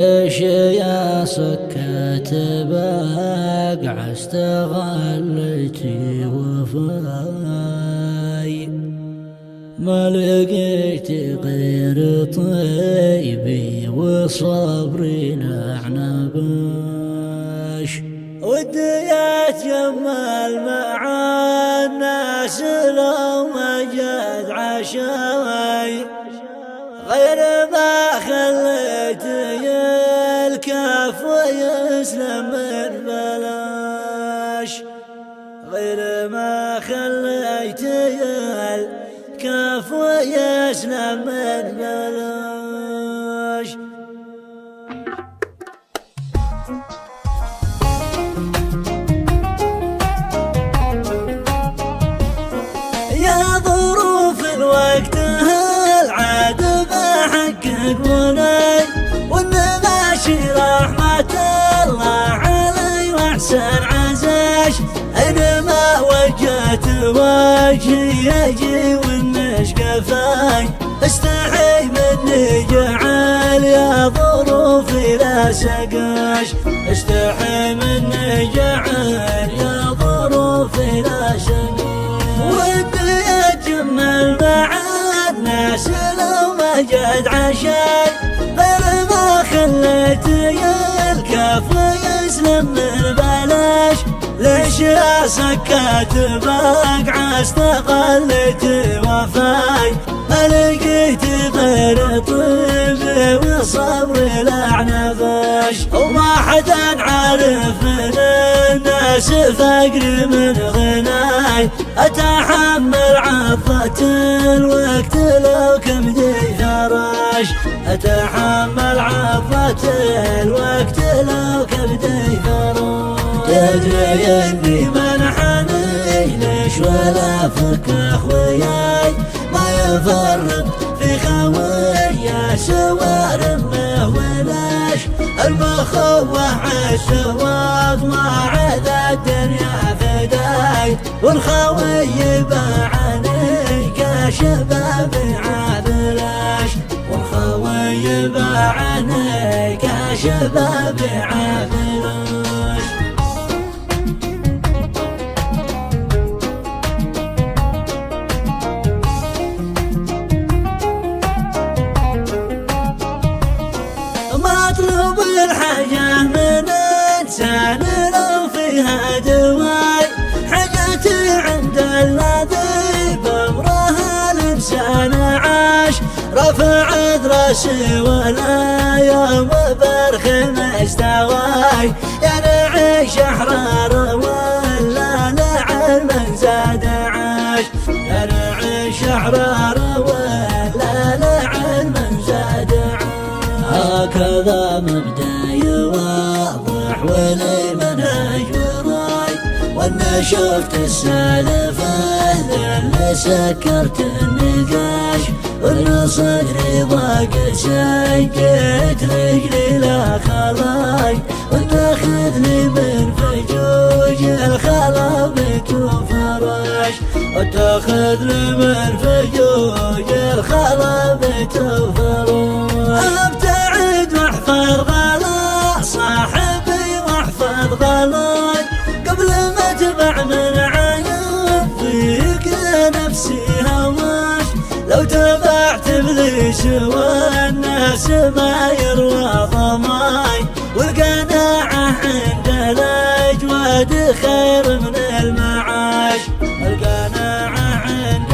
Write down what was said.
ايش يا سكت باقع استغلتي وفاي ما لقيت غير طيبي وصبري نعنباش ودي اتجمل مع الناس لو ما جد عشاي غير ما خليت الكاف ويسلم من بلاش غير ما خليت الكاف ويسلم من بلاش. يا ظروف الوقت العاد بحقك وناي والنباشي رحمة الله علي واحسن عزاش اينما وجهت وجهي يجي والنشقفاي استحي مني جعل يا ظروفي لا سقاش استحي مني جعل يا ظروفي لا سقاش ودي اتجمل مع الناس لو ما جد عشاي غير ما خليت الكاف يسلم من بلاش ليش يا سكت باقع استغلت وفاي ما لقيت غير طيبي وصبري لعنباش وما حدا عارف من الناس فقري من غناي اتحمل عطة الوقت لو كبدي فراش اتحمل عطة الوقت لو كبدي فراش تدري اني منحني ليش ولا فك اخوياي ما يفرق في خويا سوارم ولاش المخوة عالسواد ما عدا الدنيا فداي والخوي باعني كشباب عابلاش والخوي باعني كشباب عابلاش. مطلوب الحاجة من إنسان لو فيها دواي حاجتي عند الذي بأمرها الإنسان عاش رفع راسي ولا يوم برخم استواي يا نعيش أحرار ولا لعن من زاد عاش يا نعيش أحرار ولا لعن من زاد عاش هكذا مبدأي واضح ولي منهج وراي وانا شفت السالفة اللي سكرت النقاش وان صدري ضاق سكت رجلي لا خلاي وتاخذني من فجوج الخلابة وفراش وتاخذني من فجوج الخلابة وفراش واحفظ غلا صاحبي واحفظ غلاي قبل ما تبع من عيب فيك نفسي هواش لو تبعت ابليس والناس ما يروى ضماي والقناعة عند الاجواد خير من المعاش القناعة عند